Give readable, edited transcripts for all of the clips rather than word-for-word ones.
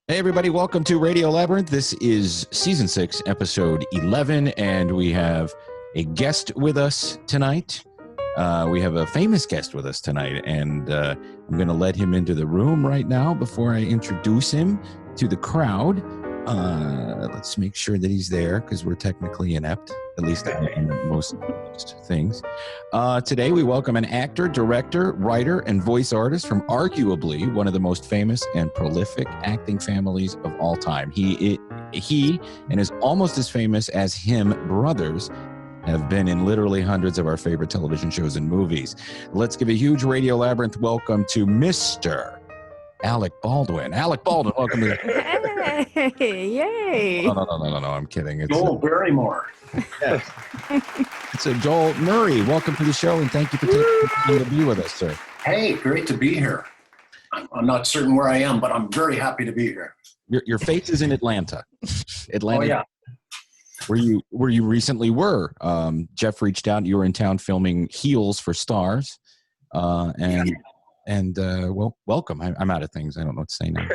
Hey everybody, welcome to Radio Labyrinth. This is season 6, episode 11, and we have a guest with us tonight. We have a famous guest with us tonight, and I'm going to let him into the room right now before I introduce him to the crowd. Let's make sure that he's there, because we're technically inept, at least in most things. Today we welcome an actor, director, writer, and voice artist from arguably one of the most famous and prolific acting families of all time. He and his almost as famous as him brothers have been in literally hundreds of our favorite television shows and movies. Let's give a huge Radio Labyrinth welcome to Mr. Alec Baldwin. Alec Baldwin, welcome to the Hey, yay. No, I'm kidding. It's Joel Barrymore. Yes. It's Joel Murray. Welcome to the show, and thank you for taking the time to be with us, sir. Hey, great to be here. I'm not certain where I am, but I'm very happy to be here. Your face is in Atlanta. Oh, yeah. Where you recently were. Jeff reached out. You were in town filming Heels for Starz. Well, welcome. I'm out of things. I don't know what to say now.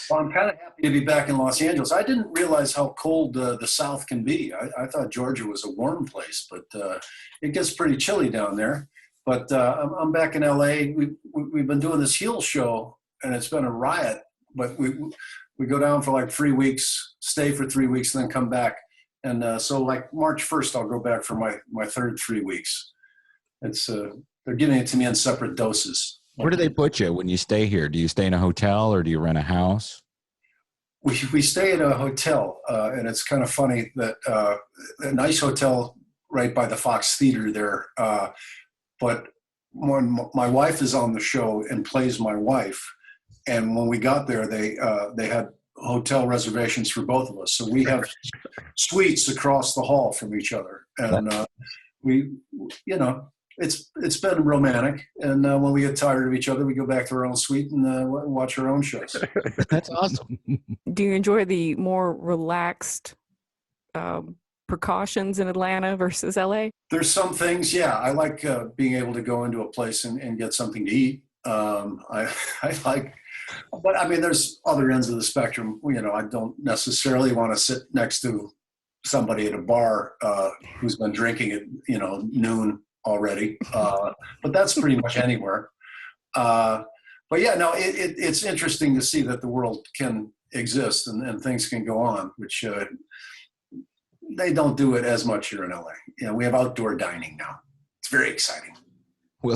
Well, I'm kind of happy to be back in Los Angeles. I didn't realize how cold the South can be. I thought Georgia was a warm place, but it gets pretty chilly down there. But I'm back in LA. We've been doing this Heels show, and it's been a riot. But we go down for like 3 weeks, stay for 3 weeks, and then come back. And so like March 1st, I'll go back for my third 3 weeks. It's they're giving it to me in separate doses. Where do they put you when you stay here? Do you stay in a hotel or do you rent a house? We stay at a hotel, and it's kind of funny that a nice hotel right by the Fox Theater there. But when my wife is on the show and plays my wife, and when we got there, they had hotel reservations for both of us. So we have suites across the hall from each other, and It's been romantic, and when we get tired of each other, we go back to our own suite and watch our own shows. That's awesome. Do you enjoy the more relaxed precautions in Atlanta versus LA? There's some things, yeah. I like being able to go into a place and get something to eat. I like, but I mean, there's other ends of the spectrum. I don't necessarily want to sit next to somebody at a bar who's been drinking at noon already, but that's pretty much anywhere. But yeah, no, it's interesting to see that the world can exist and things can go on, which they don't do it as much here in LA. We have outdoor dining now. It's very exciting. Well,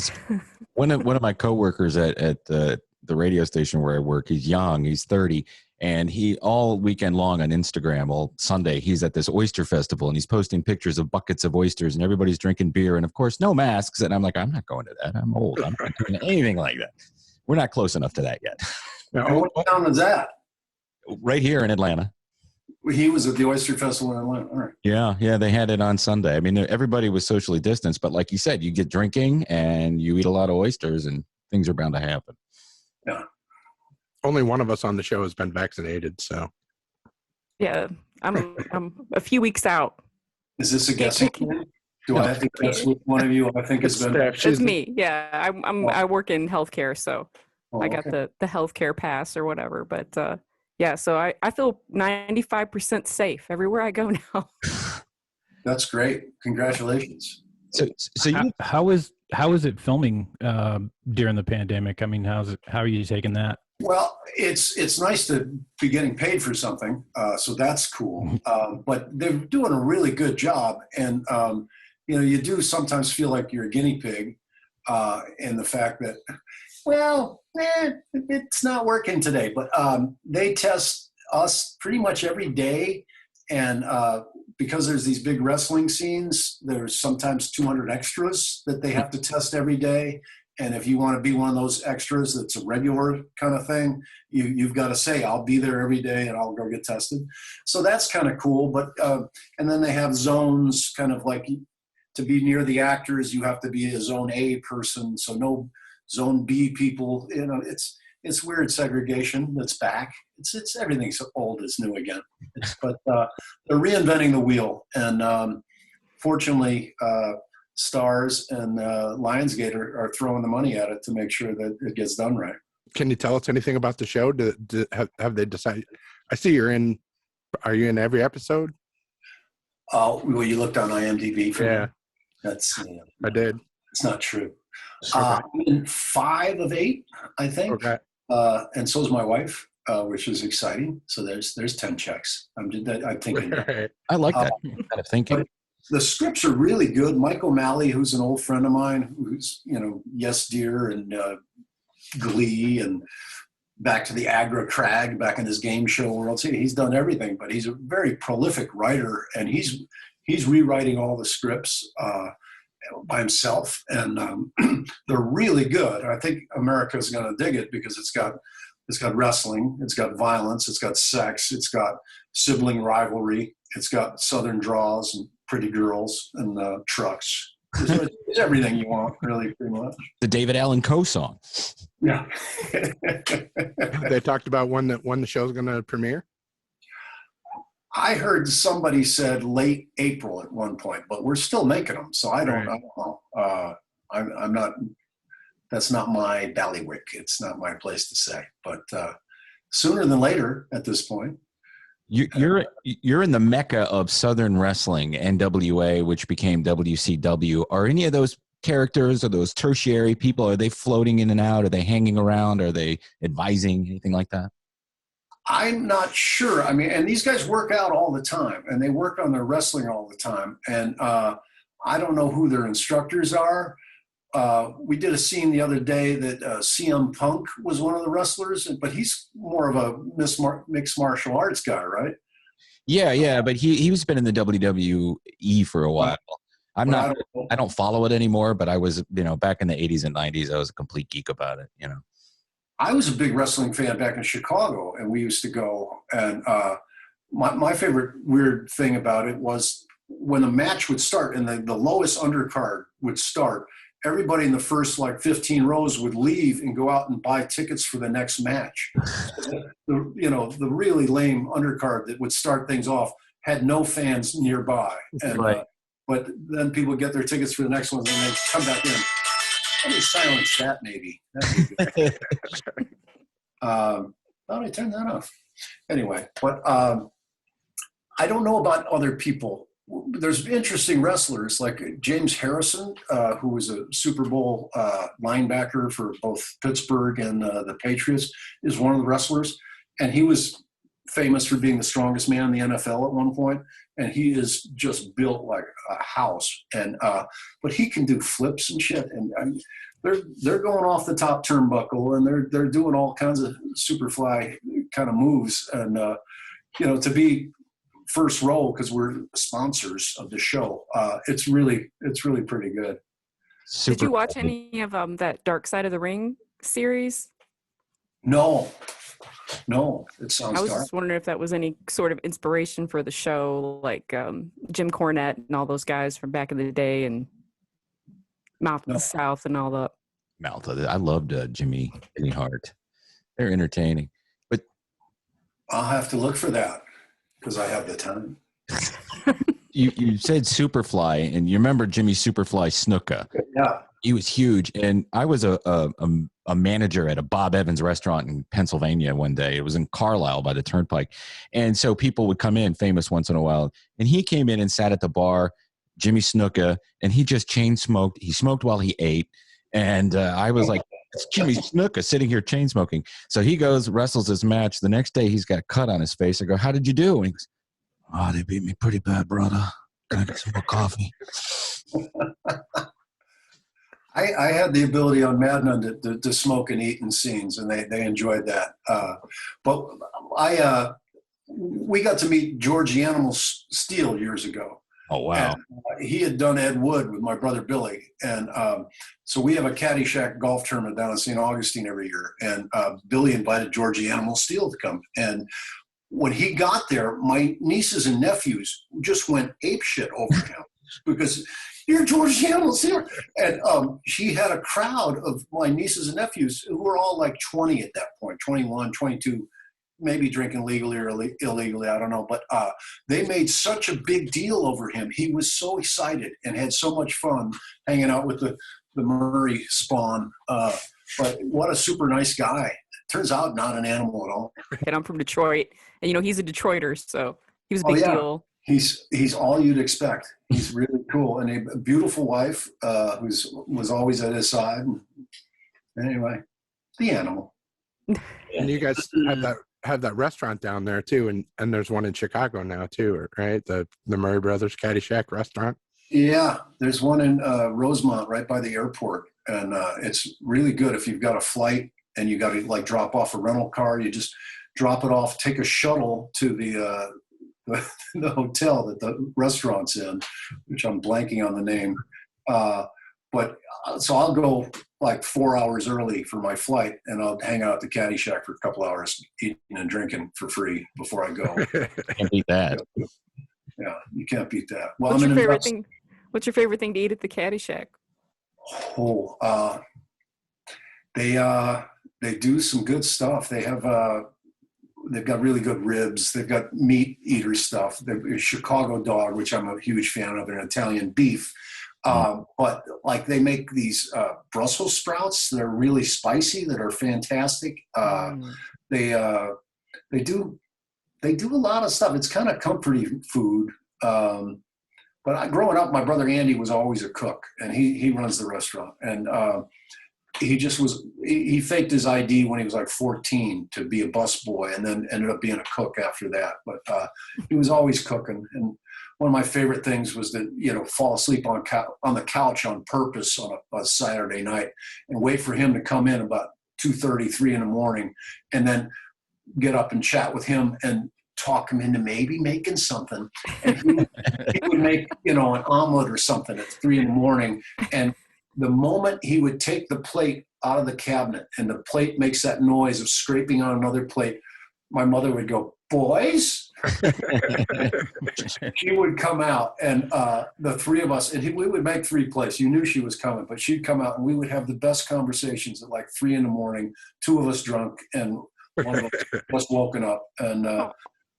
one of my coworkers at the radio station where I work, he's young, he's 30. And he all weekend long on Instagram, all Sunday, he's at this oyster festival and he's posting pictures of buckets of oysters and everybody's drinking beer. And of course, no masks. And I'm like, I'm not going to that. I'm old. I'm not doing anything like that. We're not close enough to that yet. Now, what town is that? Right here in Atlanta. He was at the oyster festival in Atlanta. All right. Yeah. They had it on Sunday. I mean, everybody was socially distanced, but like you said, you get drinking and you eat a lot of oysters and things are bound to happen. Yeah. Only one of us on the show has been vaccinated, so. Yeah, I'm a few weeks out. Is this a guessing game? Do I have to guess which one of you I think has been? It's me. Yeah, I work in healthcare, so I got okay. the healthcare pass or whatever. But yeah, so I feel 95% safe everywhere I go now. That's great. Congratulations. So how is it filming during the pandemic? I mean, how are you taking that? Well, it's nice to be getting paid for something, so that's cool. But they're doing a really good job, and you do sometimes feel like you're a guinea pig in the fact that, it's not working today. But they test us pretty much every day, and because there's these big wrestling scenes, there's sometimes 200 extras that they have to test every day. And if you want to be one of those extras that's a regular kind of thing, you've got to say, I'll be there every day and I'll go get tested. So that's kind of cool. But and then they have zones, kind of like, to be near the actors, you have to be a zone A person. So no zone B people. You know, it's weird segregation that's back. It's everything's old is new again. But they're reinventing the wheel. And fortunately, Starz and Lionsgate are throwing the money at it to make sure that it gets done right. Can you tell us anything about the show? Have they decided? I see you're in. Are you in every episode? Oh, well, you looked on IMDb for Yeah. me. That's I did. it's not true. Okay. I'm in 5 of 8, I think. Okay. And so is my wife, which is exciting. So there's 10 checks. I'm thinking. Right. I like that kind of thinking. The scripts are really good. Mike O'Malley, who's an old friend of mine, who's, Yes Dear and Glee and back to the Agra Crag back in his game show world. See, he's done everything, but he's a very prolific writer, and he's rewriting all the scripts by himself, and they're really good. I think America's going to dig it because it's got wrestling, it's got violence, it's got sex, it's got sibling rivalry, it's got Southern draws and pretty girls and trucks. It's everything you want, really, pretty much. The David Allan Coe song. Yeah. They talked about when the show's going to premiere. I heard somebody said late April at one point, but we're still making them, so I don't know. I'm not. That's not my ballywick. It's not my place to say, but sooner than later at this point. You're in the mecca of Southern wrestling, NWA, which became WCW. Are any of those characters or those tertiary people, are they floating in and out? Are they hanging around? Are they advising, anything like that? I'm not sure. I mean, and these guys work out all the time, and they work on their wrestling all the time. And I don't know who their instructors are. We did a scene the other day that CM Punk was one of the wrestlers, but he's more of a mixed martial arts guy, right? Yeah, but he's been in the WWE for a while. I don't follow it anymore, but I was, back in the 80s and 90s, I was a complete geek about it, I was a big wrestling fan back in Chicago, and we used to go. And my favorite weird thing about it was when a match would start and the lowest undercard would start, everybody in the first 15 rows would leave and go out and buy tickets for the next match. The really lame undercard that would start things off had no fans nearby. And, right. But then people get their tickets for the next one and they come back in. Let me silence that, maybe. How did I turn that off? Anyway, but I don't know about other people. There's interesting wrestlers like James Harrison, who was a Super Bowl linebacker for both Pittsburgh and the Patriots, is one of the wrestlers. And he was famous for being the strongest man in the NFL at one point. And he is just built like a house. And but he can do flips and shit. And they're going off the top turnbuckle, and they're doing all kinds of Superfly kind of moves. And to be first row, because we're sponsors of the show, it's really pretty good. Did you watch any of that Dark Side of the Ring series? No, it sounds I was dark. just wondering if that was any sort of inspiration for the show, like Jim Cornette and all those guys from back in the day, and Mouth of the South and all that. I loved Jimmy Hart. They're entertaining. But I'll have to look for that because I have the time. you said Superfly, and you remember Jimmy Superfly Snuka. Yeah. He was huge, and I was a manager at a Bob Evans restaurant in Pennsylvania one day. It was in Carlisle by the Turnpike, and so people would come in, famous once in a while, and he came in and sat at the bar, Jimmy Snuka, and he just chain smoked. He smoked while he ate, and I was like, "It's Jimmy Snuka sitting here chain smoking." So he goes, wrestles his match. The next day, he's got a cut on his face. I go, "How did you do?" And he goes, "Oh, they beat me pretty bad, brother. Can I get some more coffee?" I had the ability on Mad Men to smoke and eat in scenes, and they enjoyed that. But we got to meet George the Animal Steele years ago. Oh, wow. And, he had done Ed Wood with my brother Billy. And so we have a Caddyshack golf tournament down in St. Augustine every year. And Billy invited George the Animal Steele to come. And when he got there, my nieces and nephews just went apeshit over him because you're George the Animal Steele. And she had a crowd of my nieces and nephews who were all like 20 at that point, 21, 22, maybe drinking legally or illegally, I don't know. But they made such a big deal over him. He was so excited and had so much fun hanging out with the Murray spawn. But what a super nice guy. Turns out not an animal at all. And I'm from Detroit. And, you know, he's a Detroiter, so he was a big deal. He's all you'd expect. He's really cool. And a beautiful wife who was always at his side. And anyway, the animal. And you guys have that restaurant down there too, and there's one in Chicago now too, right? The Murray Brothers Caddyshack restaurant. Yeah, there's one in Rosemont right by the airport, and it's really good. If you've got a flight and you got to like drop off a rental car, you just drop it off, take a shuttle to the hotel that the restaurant's in, which I'm blanking on the name. But so I'll go like 4 hours early for my flight, and I'll hang out at the Caddyshack for a couple hours, eating and drinking for free before I go. Can't beat that. Yeah, you can't beat that. Well, What's your favorite thing? What's your favorite thing to eat at the Caddyshack? Oh, they do some good stuff. They have they've got really good ribs. They've got meat eater stuff. They've Chicago dog, which I'm a huge fan of, and Italian beef. But like they make these Brussels sprouts that are really spicy, that are fantastic. They do a lot of stuff. It's kind of comforting food. But growing up, my brother Andy was always a cook, and he runs the restaurant. And he faked his ID when he was like 14 to be a busboy, and then ended up being a cook after that. But he was always cooking. And one of my favorite things was to, fall asleep on the couch on purpose on a Saturday night and wait for him to come in about 2:30, 3 in the morning, and then get up and chat with him and talk him into maybe making something. And he would make, an omelet or something at 3 in the morning. And the moment he would take the plate out of the cabinet and the plate makes that noise of scraping on another plate, my mother would go, "Boys?" She would come out, and the three of us, and we would make 3 plates. You knew she was coming, but she'd come out, and we would have the best conversations at like 3 in the morning, 2 of us drunk, and one of us woken up. And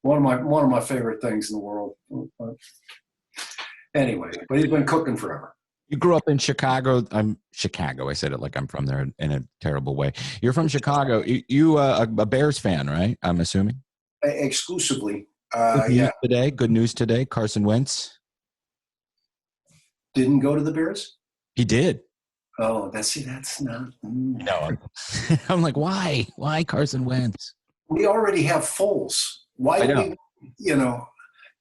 one of my favorite things in the world. Anyway, but he's been cooking forever. You grew up in Chicago. I'm Chicago. I said it like I'm from there in a terrible way. You're from Chicago. You a Bears fan, right? I'm assuming. Exclusively. Good news today. Carson Wentz didn't go to the Bears. He did. Oh, that's not. No, I'm like, why? Why Carson Wentz? We already have Foles. Why did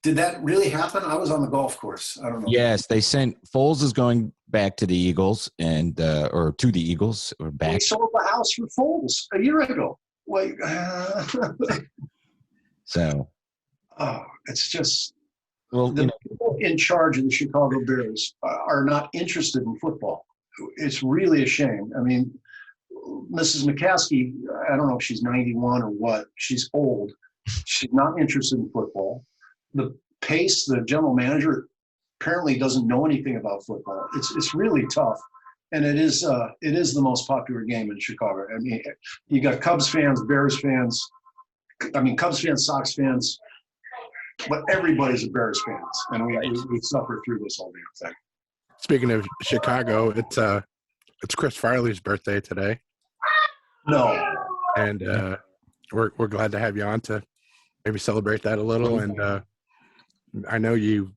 did that really happen? I was on the golf course. I don't know. Yes, they sent Foles is going back to the Eagles or to the Eagles or back. They sold the house for Foles a year ago. Like, so. Oh, it's just the people in charge of the Chicago Bears are not interested in football. It's really a shame. I mean, Mrs. McCaskey, I don't know if she's 91 or what. She's old. She's not interested in football. The Pace, the general manager, apparently doesn't know anything about football. It's really tough, and it is the most popular game in Chicago. I mean, you got Cubs fans, Bears fans. I mean, Cubs fans, Sox fans, but everybody's a Bears fans, and we suffer through this whole damn thing. Speaking of Chicago, it's Chris Farley's birthday today. No, and we're glad to have you on to maybe celebrate that a little. And I know you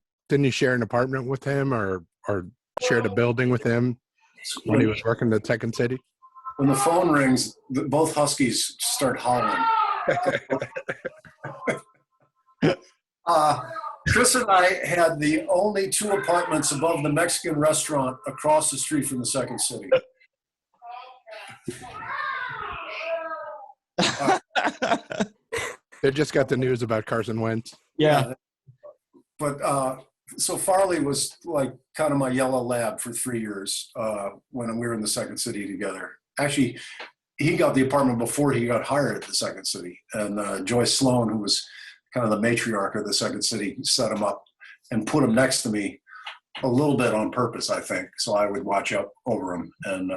share an apartment with him or shared a building with him when he was working at Tech and City? When the phone rings, both Huskies start howling. Chris and I had the only 2 apartments above the Mexican restaurant across the street from the Second City. They just got the news about Carson Wentz. Yeah. But so Farley was like kind of my yellow lab for 3 years when we were in the Second City together. Actually, he got the apartment before he got hired at the Second City. And Joyce Sloan, who was kind of the matriarch of the Second City, set him up and put him next to me a little bit on purpose, I think, so I would watch up over him. And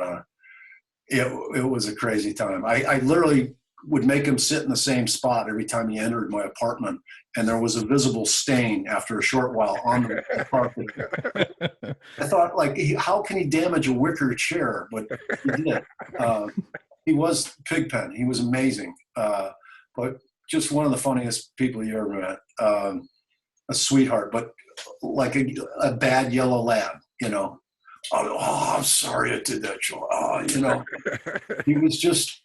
it was a crazy time. I literally would make him sit in the same spot every time he entered my apartment, and there was a visible stain after a short while on the carpet. I thought, like, how can he damage a wicker chair? But he did. He was Pigpen. He was amazing. But just one of the funniest people you ever met. A sweetheart, but like a bad yellow lab, you know. Oh, I'm sorry I did that, Joe. Oh, you know, he was just,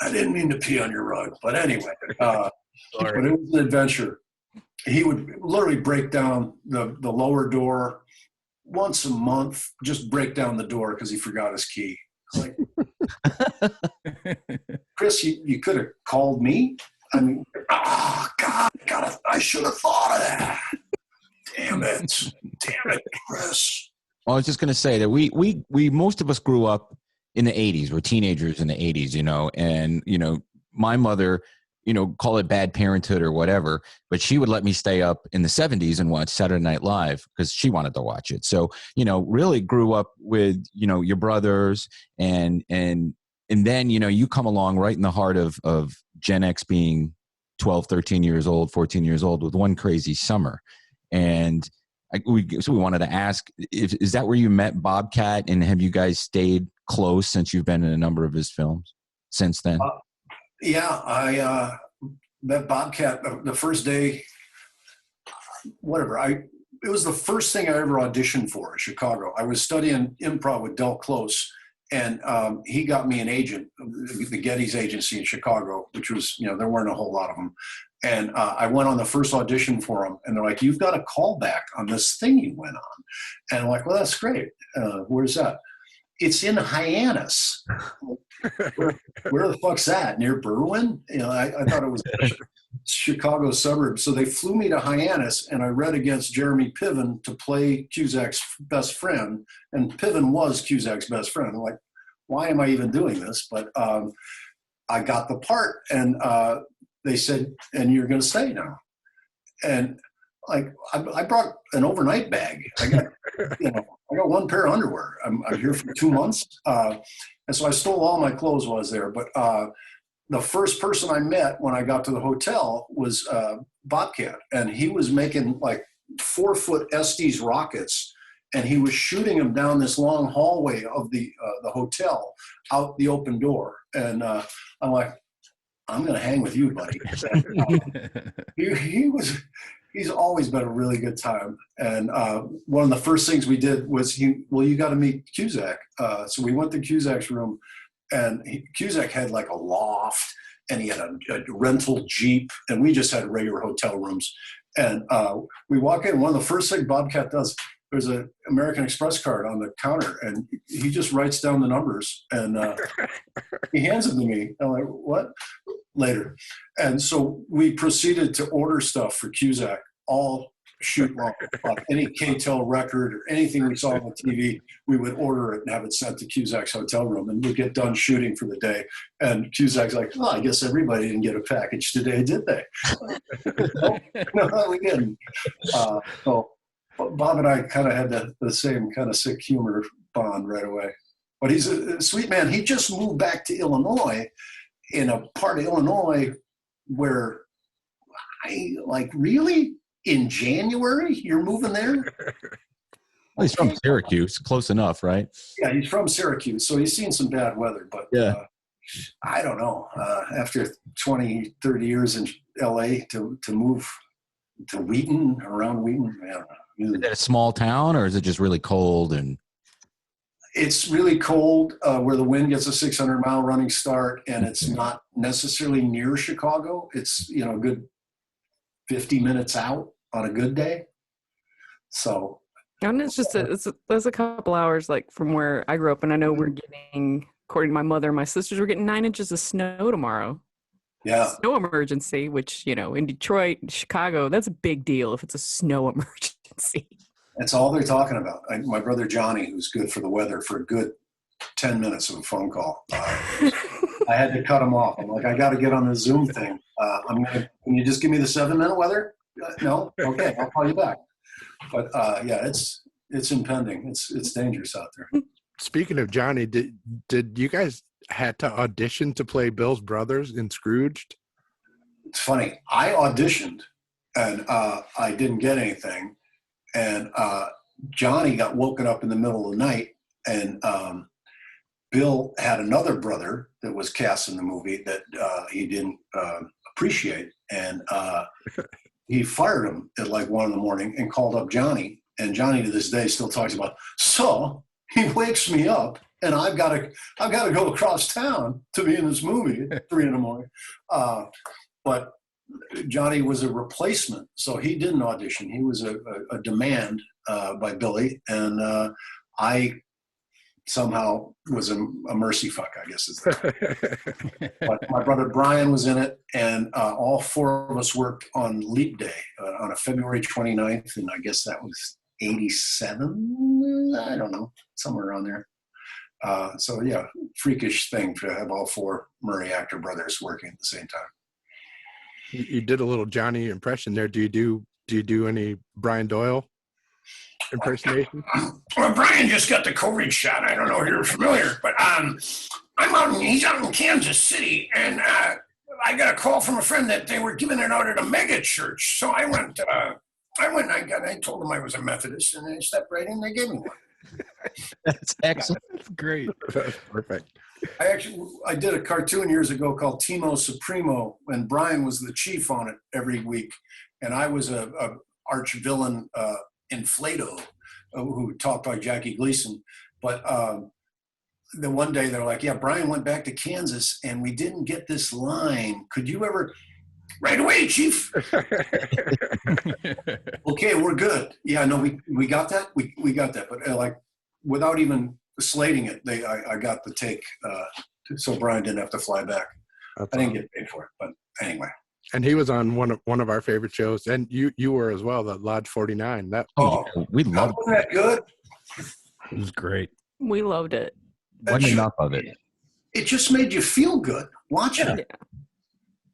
I didn't mean to pee on your rug. But anyway, but it was an adventure. He would literally break down the lower door once a month, just break down the door because he forgot his key. Like, Chris, you could have called me. I mean, God, I should have thought of that. Damn it, Chris. Well, I was just going to say that we most of us grew up in the 80s. We're teenagers in the 80s, you know, and, you know, my mother, you know, call it bad parenthood or whatever, but she would let me stay up in the 70s and watch Saturday Night Live because she wanted to watch it. So, you know, really grew up with, you know, your brothers and then, you know, you come along right in the heart of Gen X being 12, 13 years old, 14 years old with One Crazy Summer. And so we wanted to ask, is that where you met Bobcat, and have you guys stayed close since you've been in a number of his films since then? Yeah, I met Bobcat the first day, whatever. It was the first thing I ever auditioned for in Chicago. I was studying improv with Del Close, and he got me an agent, the Getty's agency in Chicago, which was, you know, there weren't a whole lot of them. And I went on the first audition for him, and they're like, "You've got a callback on this thing you went on." And I'm like, "Well, that's great. Where's that?" "It's in Hyannis." Where the fuck's that? Near Berwyn? You know, I thought it was a Chicago suburb. So they flew me to Hyannis, and I read against Jeremy Piven to play Cusack's best friend. And Piven was Cusack's best friend. I'm like, why am I even doing this? But I got the part, and they said, "And you're going to stay now." And like, I brought an overnight bag. I got one pair of underwear. I'm here for 2 months. And so I stole all my clothes while I was there. But the first person I met when I got to the hotel was Bobcat. And he was making like 4-foot Estes rockets. And he was shooting them down this long hallway of the hotel out the open door. And I'm like, "I'm going to hang with you, buddy." He's always been a really good time. And one of the first things we did was, you got to meet Cusack. So we went to Cusack's room, and Cusack had like a loft, and he had a rental Jeep, and we just had regular hotel rooms. And we walk in, one of the first things Bobcat does, there's an American Express card on the counter, and he just writes down the numbers, and he hands it to me. I'm like, "What?" Later. And so we proceeded to order stuff for Cusack, all shoot long. Any K-Tel record or anything we saw on the TV, we would order it and have it sent to Cusack's hotel room, and we'd get done shooting for the day. And Cusack's like, "Oh, I guess everybody didn't get a package today, did they?" No, we didn't. So Bob and I kind of had the same kind of sick humor bond right away. But he's a sweet man. He just moved back to Illinois, in a part of Illinois where I like, really? In January? You're moving there? Well, he's from Syracuse. Close enough, right? Yeah, he's from Syracuse. So he's seen some bad weather. But yeah. I don't know. After 20, 30 years in LA to move to Wheaton, around Wheaton, I don't know. Is that a small town, or is it just really cold? And it's really cold where the wind gets a 600-mile running start, and it's not necessarily near Chicago. It's, you know, a good 50 minutes out on a good day. So, and it's just there's a couple hours like from where I grew up, and I know we're getting, according to my mother and my sisters, we're getting 9 inches of snow tomorrow. Yeah. snow emergency, which, in Detroit, Chicago, that's a big deal if it's a snow emergency. That's all they're talking about. My brother Johnny, who's good for the weather, for a good 10 minutes of a phone call. I had to cut him off. I'm like, I got to get on the Zoom thing. Can you just give me the 7-minute weather? No? Okay, I'll call you back. But yeah, it's impending. It's dangerous out there. Speaking of Johnny, did you guys had to audition to play Bill's brothers in Scrooged? It's funny. I auditioned and I didn't get anything. And Johnny got woken up in the middle of the night, and Bill had another brother that was cast in the movie that he didn't appreciate. And he fired him at like 1 a.m. and called up Johnny. And Johnny to this day still talks about, so he wakes me up and I've got to go across town to be in this movie at 3 a.m. But Johnny was a replacement, so he didn't audition. He was a demand by Billy, and I somehow was a mercy fuck, I guess is the But my brother Brian was in it, and all 4 of us worked on Leap Day on a February 29th, and I guess that was 87? I don't know, somewhere around there. So yeah, freakish thing to have all 4 Murray actor brothers working at the same time. You did a little Johnny impression there. Do you do any Brian Doyle impersonation? Well, Brian just got the COVID shot. I don't know if you're familiar, but he's out in Kansas City, and I got a call from a friend that they were giving it out at a mega church. So I went. I told them I was a Methodist, and they stepped right in. They gave me one. That's excellent. That's great. That's perfect. I did a cartoon years ago called Timo Supremo, and Brian was the chief on it every week, and I was a arch villain, Inflato, who talked like Jackie Gleason. But the one day they're like, yeah, Brian went back to Kansas and we didn't get this line. Could you ever? Right away, chief. Okay, we're good. Yeah, no, we got that. We got that. But like, without even slating it, I got the take, so Brian didn't have to fly back. That's I didn't awesome. get paid for it, but anyway. And he was on one of our favorite shows, and you were as well, the Lodge 49. That We loved Wasn't that good? It was great. We loved it. Wasn't enough of it. It just made you feel good watching it.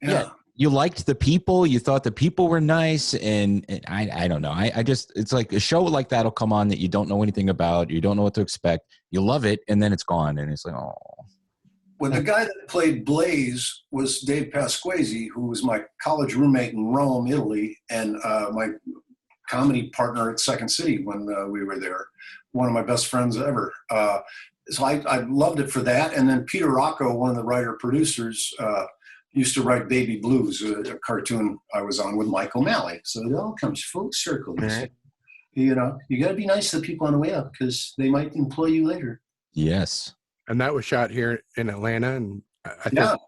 Yeah. You liked the people. You thought the people were nice, and I don't know. I just, it's like a show like that'll come on that you don't know anything about. You don't know what to expect. You love it, and then it's gone, and it's like, oh. Well, the guy that played Blaze was Dave Pasquesi, who was my college roommate in Rome, Italy, and my comedy partner at Second City when we were there. One of my best friends ever. So I loved it for that. And then Peter Rocco, one of the writer-producers, used to write Baby Blues, a cartoon I was on with Mike O'Malley. So it all comes full circle. Right. You know, you got to be nice to the people on the way up because they might employ you later. Yes. And that was shot here in Atlanta, and I think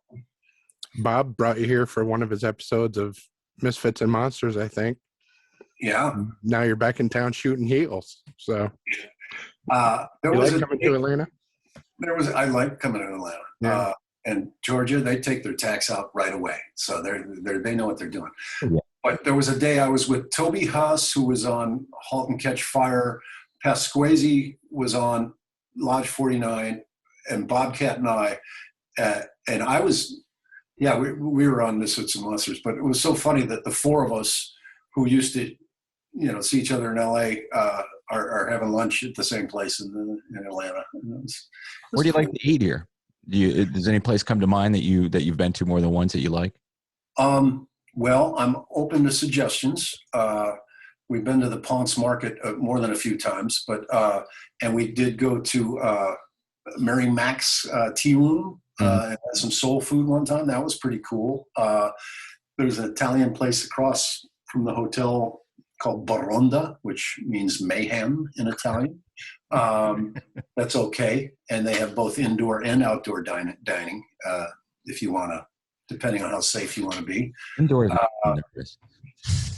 Bob brought you here for one of his episodes of Misfits and Monsters, I think. Yeah. Now you're back in town shooting heels. So There you was like coming to Atlanta? I like coming to Atlanta. Yeah. And Georgia, they take their tax out right away. So they know what they're doing. Yeah. But there was a day I was with Toby Haas, who was on Halt and Catch Fire. Pasquesi was on Lodge 49, and Bobcat and I. And I was, we were on Misfits and Monsters. But it was so funny that the 4 of us who used to, see each other in LA are having lunch at the same place in Atlanta. Where do you like to eat here? Does any place come to mind that you've been to more than once that you like? Well, I'm open to suggestions. We've been to the Ponce Market more than a few times, but and we did go to Mary Mac's Tea Room and had some soul food one time. That was pretty cool. There's an Italian place across from the hotel called Baronda, which means mayhem in Italian. That's okay. And they have both indoor and outdoor dining if you want to, depending on how safe you want to be. Indoor.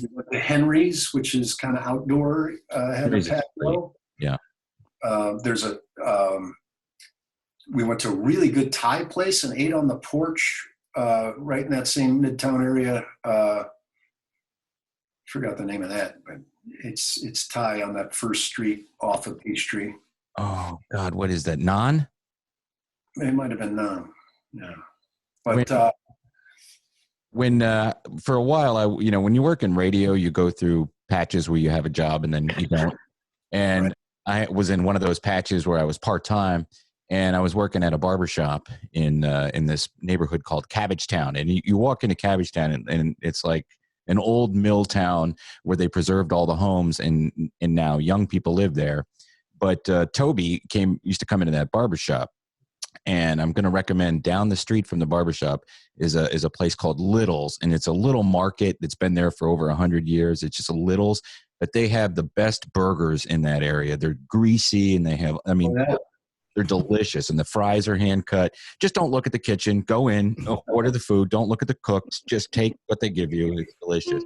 We went to Henry's, which is kind of outdoor, had a patio. Yeah. We went to a really good Thai place and ate on the porch right in that same Midtown area. Forgot the name of that, but it's Thai on that first street off of Peachtree. Oh God, what is that? Non? It might have been Nam. Yeah, but when for a while, when you work in radio, you go through patches where you have a job and then you don't. And I was in one of those patches where I was part-time, and I was working at a barbershop in this neighborhood called Cabbagetown. And you walk into Cabbagetown, and it's like an old mill town where they preserved all the homes, and now young people live there. But Toby used to come into that barbershop. And I'm going to recommend down the street from the barbershop is a place called Little's, and it's a little market that's been there for over 100 years. It's just a Little's, but they have the best burgers in that area. They're greasy, and they have, they're delicious, and the fries are hand cut. Just don't look at the kitchen. Go in, order the food. Don't look at the cooks. Just take what they give you. It's delicious.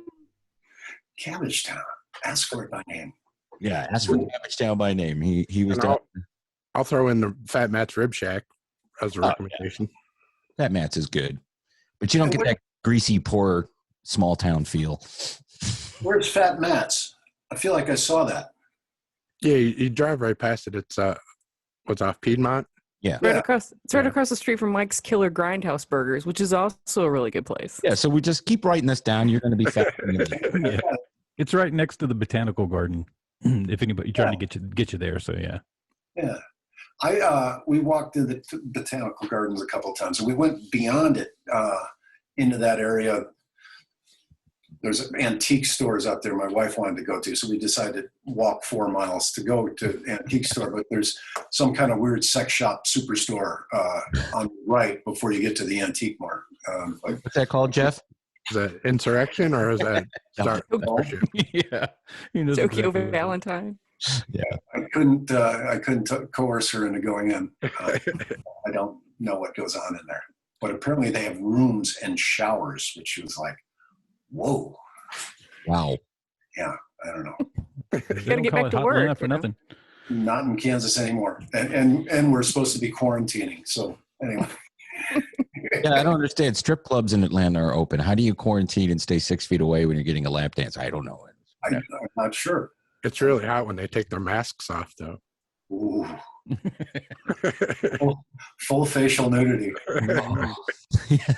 Cabbagetown. Ask for it by name. Yeah, ask for Cabbagetown by name. He was down. I'll throw in the Fat Matt's Rib Shack as a recommendation. Yeah. Fat Matt's is good, but you don't get that greasy, poor, small town feel. Where's Fat Matt's? I feel like I saw that. Yeah, you drive right past it. It's what's off Piedmont? Yeah. It's right across the street from Mike's Killer Grindhouse Burgers, which is also a really good place. Yeah, so we just keep writing this down. You're going to be fat. Yeah. It's right next to the botanical garden. If anybody trying to get you there, so yeah. Yeah. We walked to the botanical gardens a couple of times, and we went beyond it into that area. There's antique stores out there my wife wanted to go to, so we decided to walk 4 miles to go to the antique store. But there's some kind of weird sex shop superstore on the right before you get to the antique mart. What's that called, Jeff? Is that Insurrection or is that Starship? Yeah. Tokyo Valentine. Yeah. I couldn't coerce her into going in. I don't know what goes on in there, but apparently they have rooms and showers, which was like, whoa. Wow. Yeah, I don't know. Gotta get back to work for nothing. Not in Kansas anymore, and we're supposed to be quarantining. So anyway. Yeah, I don't understand. Strip clubs in Atlanta are open. How do you quarantine and stay 6 feet away when you're getting a lap dance? I don't know. I'm not sure. It's really hot when they take their masks off, though. Ooh. Full facial nudity. Oh. Yeah.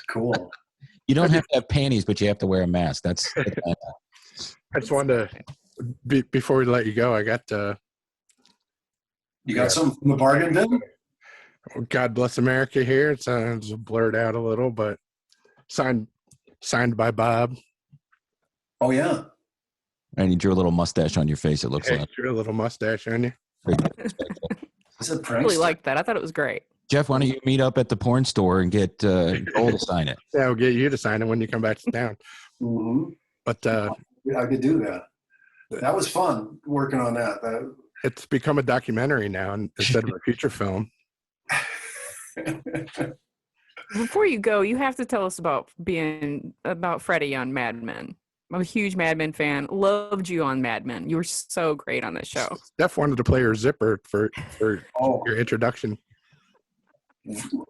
Cool. You don't have to have panties, but you have to wear a mask. That's I just wanted to, before we let you go, I got you got something from the bargain bin? God Bless America here. It's blurred out a little, but signed by Bob. Oh, yeah. And you drew a little mustache on your face, it looks like. Drew a little mustache on you. Is it I really liked that. I thought it was great. Jeff, why don't you meet up at the porn store and get Cole to sign it? Yeah, we'll get you to sign it when you come back to town. Mm-hmm. But I could do that. That was fun working on that. It's become a documentary now instead of a feature film. Before you go, you have to tell us about Freddie on Mad Men. I'm a huge Mad Men fan. Loved you on Mad Men. You were so great on that show. Steph wanted to play her zipper for your introduction.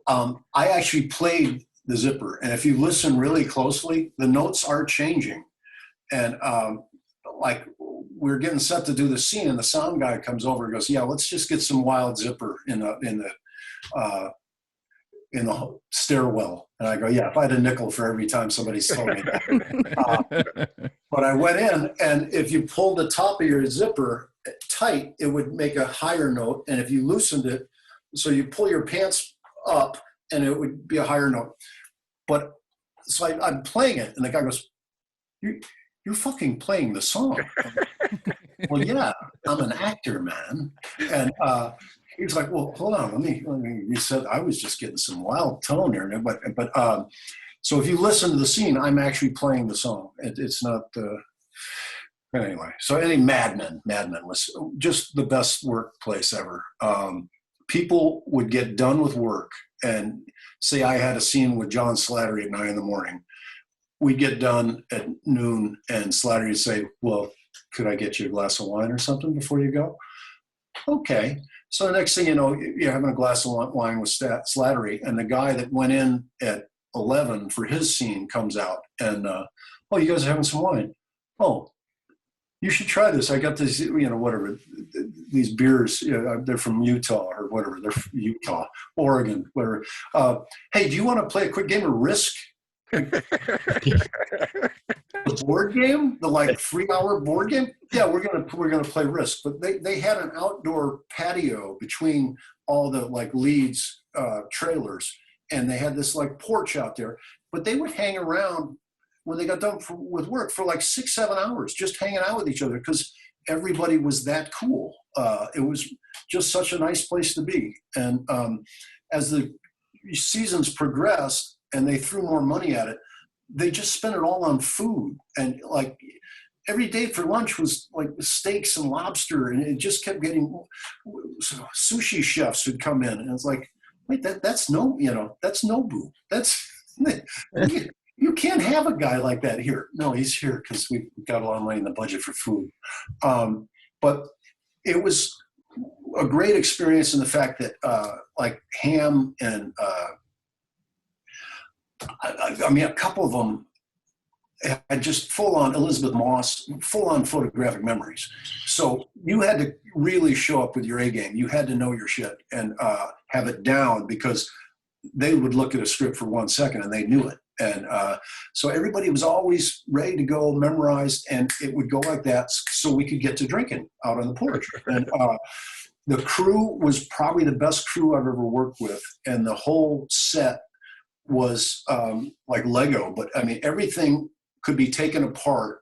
I actually played the zipper, and if you listen really closely, the notes are changing. And like we're getting set to do the scene, and the sound guy comes over and goes, "Yeah, let's just get some wild zipper in the stairwell." And I go, "Yeah, if I had a nickel for every time somebody's told me that." But I went in, and if you pulled the top of your zipper tight, it would make a higher note. And if you loosened it, so you pull your pants up, and it would be a higher note. But so I'm playing it, and the guy goes, "You're fucking playing the song." Well, yeah, I'm an actor, man. And he was like, "Well, hold on, let me." He said, "I was just getting some wild tone there." But so if you listen to the scene, I'm actually playing the song. It's not. Anyway, so Mad Men was just the best workplace ever. People would get done with work and say I had a scene with John Slattery at 9 a.m. We'd get done at noon, and Slattery would say, "Well, could I get you a glass of wine or something before you go?" Okay. So the next thing you know, you're having a glass of wine with Slattery, and the guy that went in at S6-Ep11 for his scene comes out, and oh, you guys are having some wine. Oh, you should try this. I got this, whatever, these beers. They're from Utah or whatever. They're from Utah, Oregon, whatever. Hey, do you want to play a quick game of Risk? The board game, the 3-hour board game. Yeah, we're gonna play Risk. But they had an outdoor patio between all the Leeds trailers, and they had this porch out there. But they would hang around when they got done with work for 6-7 hours, just hanging out with each other because everybody was that cool. It was just such a nice place to be. And as the seasons progressed and they threw more money at it, they just spent it all on food. And every day for lunch was steaks and lobster, and it just kept getting sushi chefs would come in, and it's wait, that's Nobu. That's you can't have a guy like that here. No, he's here because we've got a lot of money in the budget for food. But it was a great experience in the fact that Ham and I mean, a couple of them had just full-on Elizabeth Moss, full-on photographic memories. So you had to really show up with your A game. You had to know your shit and have it down, because they would look at a script for 1 second and they knew it. And so everybody was always ready to go, memorized, and it would go like that so we could get to drinking out on the porch. And the crew was probably the best crew I've ever worked with, and the whole set was like Lego, but I mean, everything could be taken apart.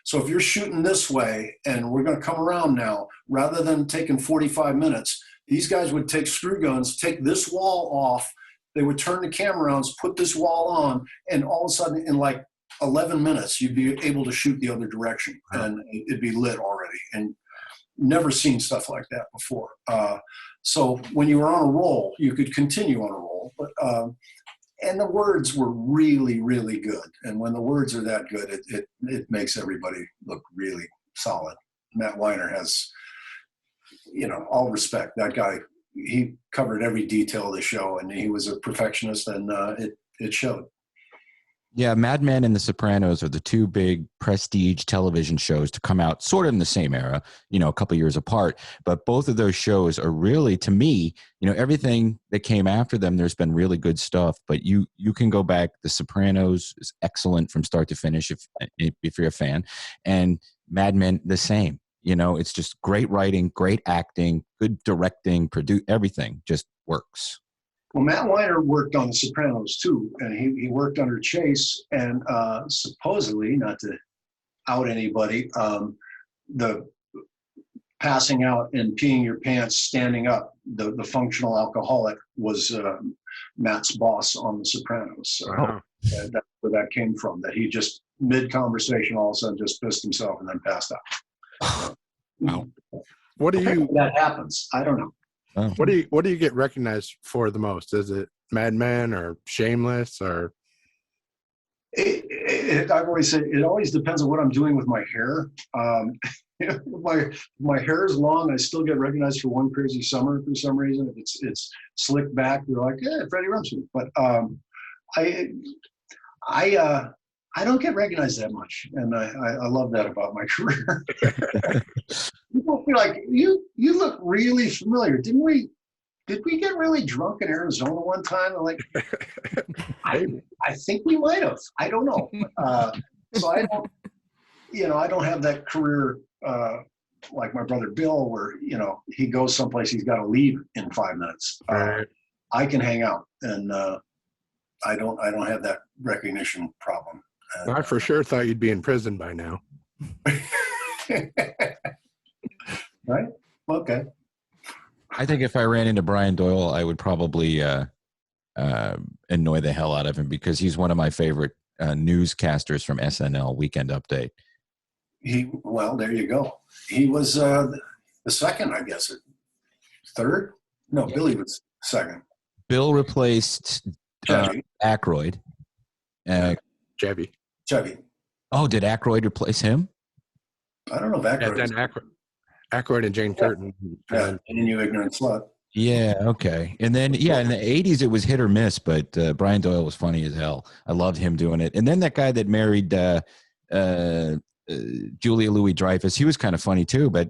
So if you're shooting this way and we're going to come around now, rather than taking 45 minutes, these guys would take screw guns, take this wall off, they would turn the camera on, put this wall on, and all of a sudden in 11 minutes, you'd be able to shoot the other direction, and it'd be lit already. And never seen stuff like that before. So when you were on a roll, you could continue on a roll, but and the words were really, really good. And when the words are that good, it makes everybody look really solid. Matt Weiner has, all respect. That guy, he covered every detail of the show, and he was a perfectionist, and it showed. Yeah, Mad Men and The Sopranos are the two big prestige television shows to come out sort of in the same era, a couple years apart. But both of those shows are really, to me, everything that came after them, there's been really good stuff. But you can go back. The Sopranos is excellent from start to finish if you're a fan. And Mad Men, the same. It's just great writing, great acting, good directing, everything just works. Well, Matt Weiner worked on The Sopranos too, and he worked under Chase, and supposedly, not to out anybody, the passing out and peeing your pants standing up, the functional alcoholic was Matt's boss on The Sopranos. So that's where that came from, that he just mid-conversation all of a sudden just pissed himself and then passed out. Wow. What do you... That happens. I don't know. Oh. What do you get recognized for the most? Is it Mad Men or Shameless or? I've always said it always depends on what I'm doing with my hair. My hair is long. I still get recognized for One Crazy Summer for some reason. If it's slicked back, you're like, yeah, Freddie Rumsfeld. But I don't get recognized that much, and I love that about my career. People feel like you look really familiar. Did we get really drunk in Arizona one time? I'm like, I think we might have. I don't know. So I don't have that career like my brother Bill, where he goes someplace, he's got to leave in 5 minutes. I can hang out, and I don't have that recognition problem. I for sure thought you'd be in prison by now. Right? Okay. I think if I ran into Brian Doyle, I would probably annoy the hell out of him, because he's one of my favorite newscasters from SNL, Weekend Update. Well, there you go. He was the second, I guess. Third? No, yeah. Billy was second. Bill replaced Aykroyd. Chevy. Oh, did Aykroyd replace him? I don't know if Aykroyd. Yeah, then Aykroyd and Jane Curtin. Yeah, and You Ignorant Slut. Yeah, okay. And then in the 80s it was hit or miss, but Brian Doyle was funny as hell. I loved him doing it. And then that guy that married Julia Louis-Dreyfus, he was kind of funny too, but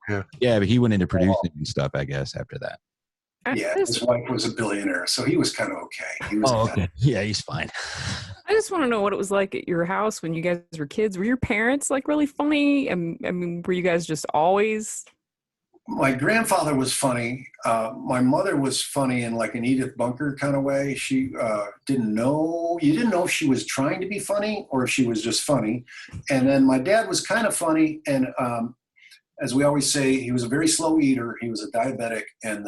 but he went into producing and stuff, I guess, after that. Yeah, his wife was a billionaire, so he was kind of okay. He was okay. Yeah, he's fine. I just want to know what it was like at your house when you guys were kids. Were your parents like really funny? I mean, were you guys just always? My grandfather was funny. My mother was funny in like an Edith Bunker kind of way. She you didn't know if she was trying to be funny or if she was just funny. And then my dad was kind of funny. And as we always say, he was a very slow eater. He was a diabetic. And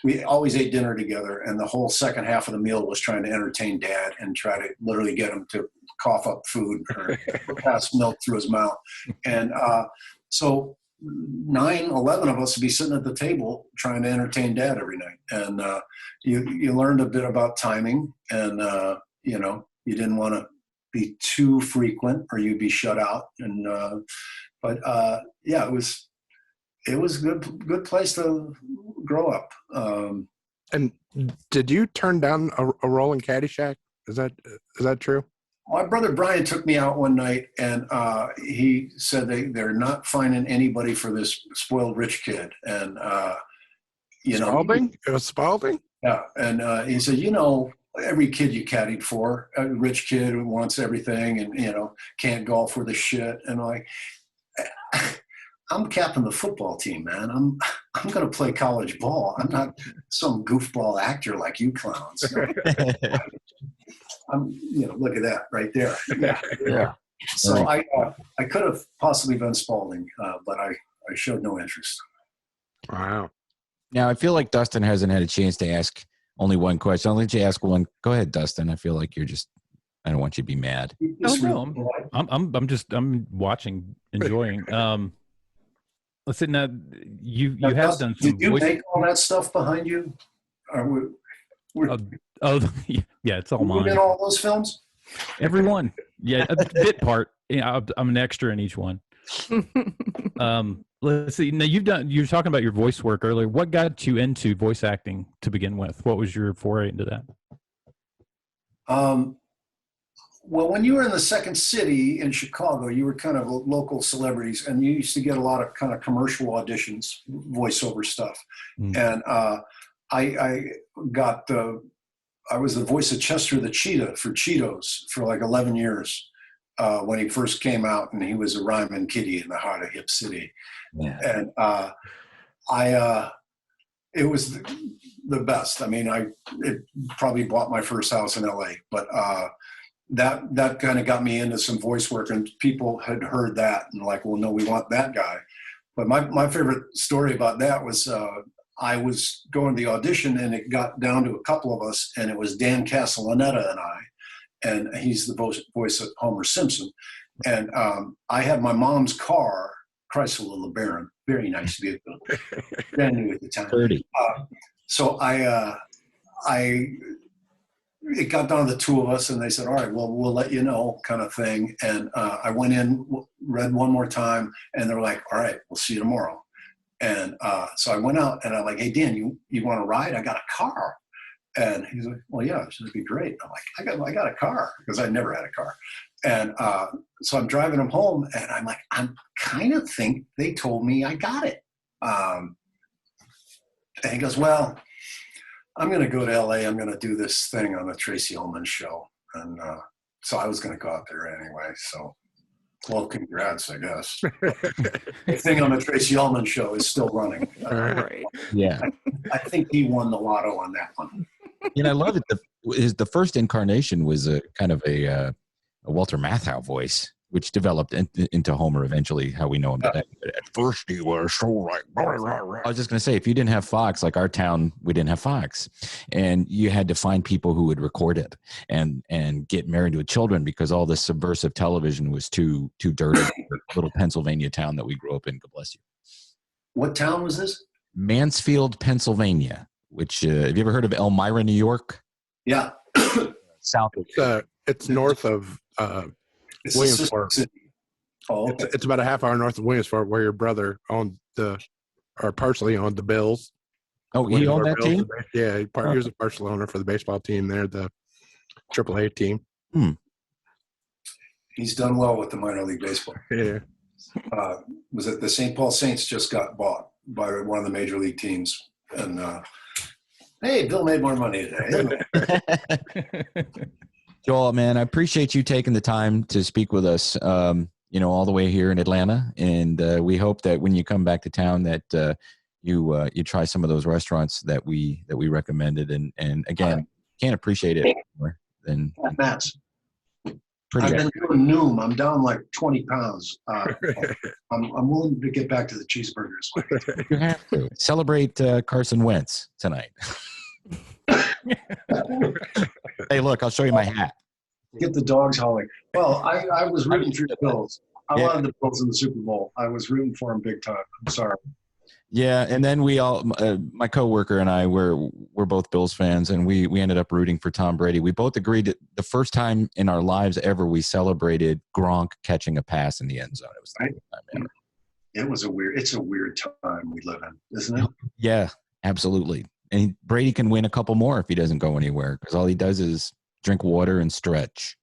we always ate dinner together. And the whole second half of the meal was trying to entertain Dad and try to literally get him to cough up food or pass milk through his mouth. And so 11 of us would be sitting at the table trying to entertain Dad every night. And you learned a bit about timing, and you didn't want to be too frequent or you'd be shut out. And it was a good place to grow up. And did you turn down a role in Caddyshack? Is that true? My brother Brian took me out one night, and he said they're not finding anybody for this spoiled rich kid. And Spalding? It was Spalding? Yeah, and he said, every kid you caddied for, a rich kid who wants everything and can't golf for the shit. And I'm captain of the football team, man. I'm going to play college ball. I'm not some goofball actor like you clowns. Look at that right there. Yeah. So I could have possibly been Spalding, but I showed no interest. Wow. Now I feel like Dustin hasn't had a chance to ask only one question. I'll let you ask one. Go ahead, Dustin. I feel like I don't want you to be mad. No, I'm watching, enjoying. Listen, now you have done some. Did you make all that stuff behind you? Yeah, it's all mine. You in all those films? Everyone, yeah, a bit part. I'm an extra in each one. Let's see. Now you were talking about your voice work earlier. What got you into voice acting to begin with? What was your foray into that? Well, when you were in the Second City in Chicago, you were kind of local celebrities, and you used to get a lot of kind of commercial auditions, voiceover stuff. And I was the voice of Chester the Cheetah for Cheetos for like 11 years when he first came out, and he was a rhyming kitty in the heart of Hip City. Yeah. And it was the best. I mean, it probably bought my first house in LA, but that kind of got me into some voice work, and people had heard that and like, well, no, we want that guy. But my favorite story about that was I was going to the audition, and it got down to a couple of us, and it was Dan Castellaneta and I, and he's the voice of Homer Simpson. And I had my mom's car, Chrysler LeBaron, very nice vehicle, brand new at the time. So it got down to the two of us, and they said, all right, well, we'll let you know, kind of thing. And I went in, read one more time, and they're like, all right, we'll see you tomorrow. And so I went out, and I'm like, hey, Dan, you want to ride? I got a car. And he's like, well, yeah, this would be great. I'm like, I got a car, because I never had a car. And so I'm driving him home, and I'm like, I kind of think they told me I got it. And he goes, well, I'm going to go to LA. I'm going to do this thing on the Tracy Ullman show. And so I was going to go out there anyway. So, well, congrats, I guess. The thing on the Tracy Ullman show is still running. Right. Yeah. I think he won the lotto on that one. And I love it. The first incarnation was a kind of a Walter Matthau voice, which developed into Homer eventually, how we know him today. But at first he was so like, I was just going to say, if you didn't have Fox, like our town, we didn't have Fox, and you had to find people who would record it and get married with children, because all this subversive television was too dirty for a little Pennsylvania town that we grew up in. God bless you. What town was this? Mansfield, Pennsylvania, which, have you ever heard of Elmira, New York? Yeah. South. It's north of Williamsport. Oh, okay. It's about a half hour north of Williamsport, where your brother partially owned the Bills Oh, he owned that team? Yeah, he was a partial owner for the baseball team there, the AAA team. He's done well with the minor league baseball. Yeah. Was it the St. Paul Saints just got bought by one of the major league teams? And hey, Bill made more money today. Joel, man, I appreciate you taking the time to speak with us, all the way here in Atlanta. And we hope that when you come back to town that you try some of those restaurants that we recommended. And again, can't appreciate it more than Matt's. Pretty I've been doing Noom. I'm down like 20 pounds. I'm willing to get back to the cheeseburgers. You have to celebrate Carson Wentz tonight. Hey, look, I'll show you my hat. Get the dogs hauling. Well, I was rooting for the Bills. I wanted the Bills in the Super Bowl. I was rooting for them big time. I'm sorry. Yeah, and then we all, my coworker and I, we're both Bills fans, and we ended up rooting for Tom Brady. We both agreed that the first time in our lives ever we celebrated Gronk catching a pass in the end zone. It was the first time ever. It's a weird time we live in, isn't it? Yeah, absolutely. And Brady can win a couple more if he doesn't go anywhere, because all he does is drink water and stretch.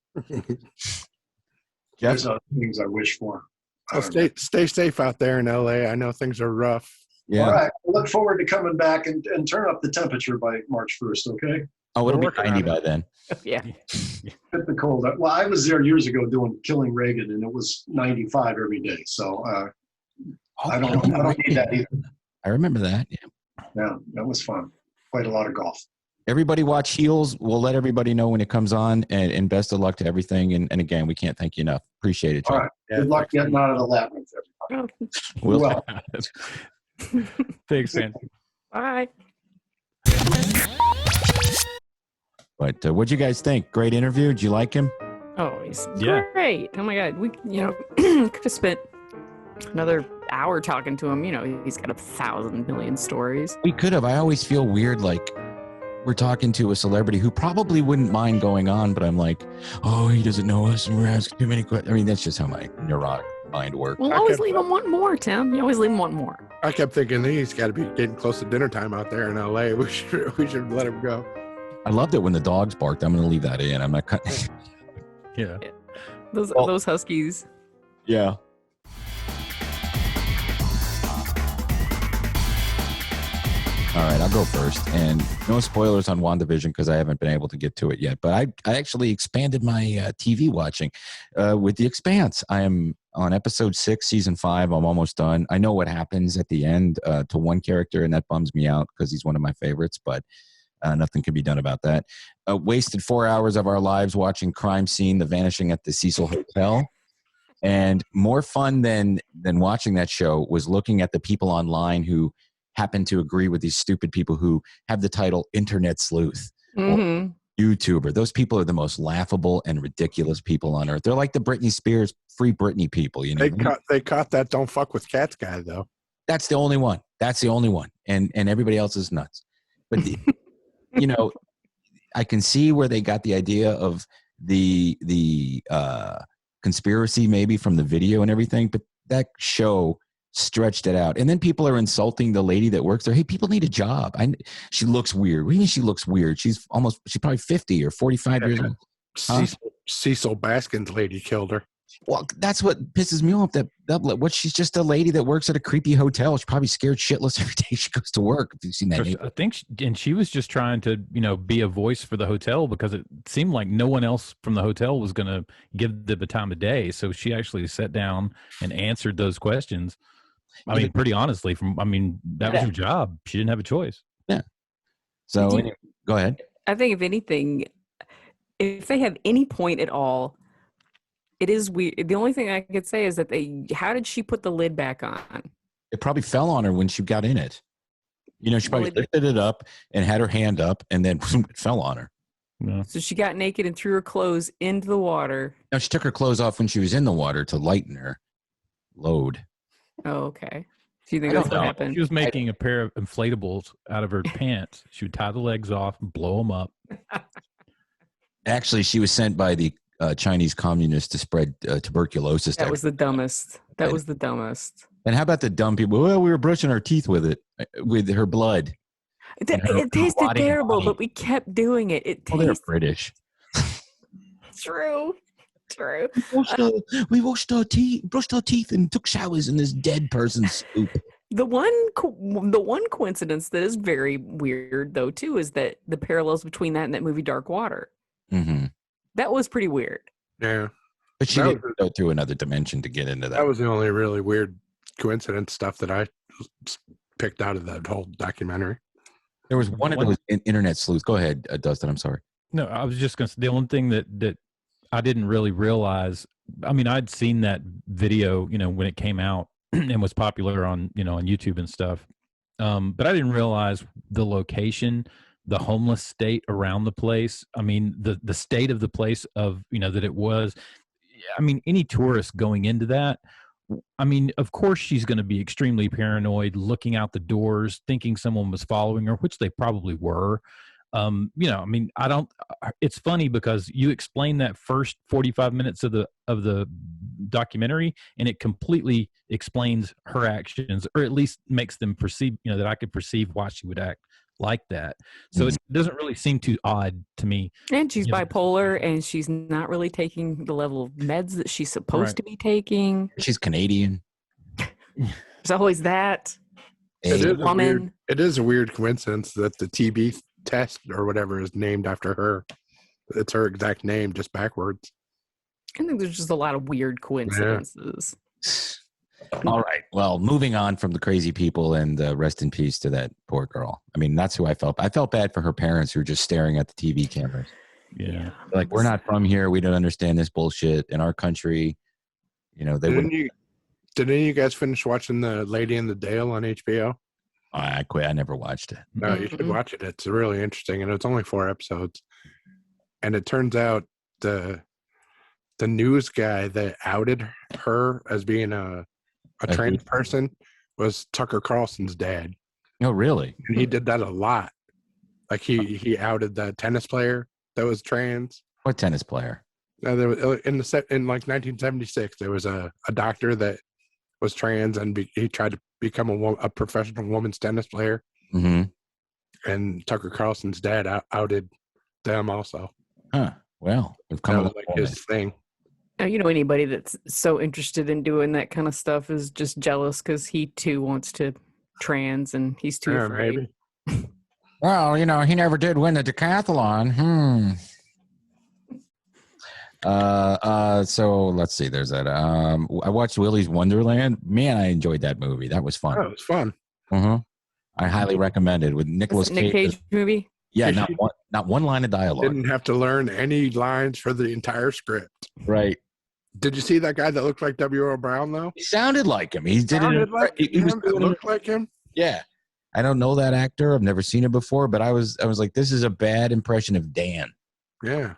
There's other things I wish for. Well, stay safe out there in LA. I know things are rough. Yeah. All right. I look forward to coming back and turn up the temperature by March 1st, okay? Oh, it'll be 90 by then. Yeah. Hit the cold. Well, I was there years ago doing Killing Reagan, and it was 95 every day. So I don't need that either. I remember that. Yeah, that was fun. Played a lot of golf. Everybody watch Heels. We'll let everybody know when it comes on, and best of luck to everything. And again, we can't thank you enough. Appreciate it, John. All right. Good luck getting out of the Labyrinth, everybody. Well. Thanks, man. Bye. But what'd you guys think? Great interview. Did you like him? Oh, he's Yeah. great. Oh my God. We, could have spent another hour talking to him. He's got 1,000 million stories. We could have. I always feel weird, like we're talking to a celebrity who probably wouldn't mind going on, but I'm like, oh, he doesn't know us, and we're asking too many questions. I mean, that's just how my neurotic mind works. We'll always leave him wanting more, Tim. You always leave him wanting more. I kept thinking he's got to be getting close to dinner time out there in LA. We should let him go. I loved it when the dogs barked. I'm going to leave that in. I'm not cutting. Yeah. Those huskies. Yeah. All right, I'll go first. And no spoilers on WandaVision because I haven't been able to get to it yet. But I actually expanded my TV watching with The Expanse. I am on episode 6, season 5. I'm almost done. I know what happens at the end to one character, and that bums me out because he's one of my favorites. But nothing can be done about that. Wasted 4 hours of our lives watching Crime Scene: The Vanishing at the Cecil Hotel. And more fun than watching that show was looking at the people online who happen to agree with these stupid people who have the title Internet Sleuth or YouTuber. Those people are the most laughable and ridiculous people on earth. They're like the Britney Spears, Free Britney people. They caught that "Don't fuck with cats" guy though. That's the only one. And everybody else is nuts. But I can see where they got the idea of the conspiracy maybe from the video and everything, but that show stretched it out. And then people are insulting the lady that works there. Hey, people need a job. She looks weird. What do you mean she looks weird? She's probably 50 or 45 years old. Huh? Cecil Baskin's lady killed her. Well, that's what pisses me off. She's just a lady that works at a creepy hotel. She's probably scared shitless every day she goes to work. If you've seen that, I think, and she was just trying to, be a voice for the hotel because it seemed like no one else from the hotel was going to give them the time of day. So she actually sat down and answered those questions. I mean, pretty honestly, that was her job. She didn't have a choice. Yeah. So go ahead. I think if anything, if they have any point at all, it is weird. The only thing I could say is that how did she put the lid back on? It probably fell on her when she got in it. She probably lifted it up and had her hand up and then it fell on her. Yeah. So she got naked and threw her clothes into the water. No, she took her clothes off when she was in the water to lighten her load. Oh, okay. Do you think that's what happened? She was making a pair of inflatables out of her pants. She would tie the legs off and blow them up. Actually, she was sent by the Chinese communists to spread tuberculosis. That was the dumbest. That was the dumbest. And how about the dumb people? Well, we were brushing our teeth with it, with her blood. It tasted rotting terrible, body. but we kept doing it. It Well, they're tastes British. true. We washed our teeth, brushed our teeth, and took showers in this dead person's soup. The one coincidence that is very weird, though, too, is that the parallels between that and that movie Dark Water. Mm-hmm. That was pretty weird. Yeah. But she did go through another dimension to get into that. That was the only really weird coincidence stuff that I picked out of that whole documentary. There was one of those internet sleuths. Go ahead, Dustin. I'm sorry. No, I was just going to say the only thing that I didn't really realize. I mean, I'd seen that video, when it came out and was popular on, on YouTube and stuff. But I didn't realize the location, the homeless state around the place. I mean, the state of the place of, that it was. I mean, any tourist going into that, I mean, of course she's going to be extremely paranoid, looking out the doors, thinking someone was following her, which they probably were. I mean, it's funny because you explain that first 45 minutes of the documentary and it completely explains her actions, or at least makes them perceive, that I could perceive why she would act like that. So it doesn't really seem too odd to me. And she's bipolar, and she's not really taking the level of meds that she's supposed to be taking. She's Canadian. There's always that. It is a weird coincidence that the TB test or whatever is named after her. It's her exact name, just backwards. I think there's just a lot of weird coincidences. All right. Well, moving on from the crazy people, and rest in peace to that poor girl. I mean, that's who I felt. I felt bad for her parents who were just staring at the TV cameras. Yeah. Like, we're not from here. We don't understand this bullshit in our country. They wouldn't. Did any of you guys finish watching The Lady in the Dale on HBO? I quit. I never watched it. No, you should watch it. It's really interesting, and it's only 4 episodes. And it turns out the news guy that outed her as being a trans person was Tucker Carlson's dad. Oh, really? And he did that a lot. Like he outed the tennis player that was trans. What tennis player? There was, in like 1976, there was a doctor that was trans, and he tried to become a professional women's tennis player. Mm-hmm. And Tucker Carlson's dad outed them also. Huh. Well, we've come that was like his thing. Now, anybody that's so interested in doing that kind of stuff is just jealous because he too wants to trans, and he's too afraid. Maybe. Well, he never did win the decathlon. So let's see. There's that. I watched Willy's Wonderland. Man, I enjoyed that movie. That was fun. Oh, it was fun. Uh-huh. I highly recommend it with Nicolas Cage. Nick Cage movie? Yeah, not one line of dialogue. Didn't have to learn any lines for the entire script. Right. Did you see that guy that looked like W.O. Brown, though? He sounded like him. He did it. He looked like him. Yeah. I don't know that actor. I've never seen it before, but I was like, this is a bad impression of Dan. Yeah.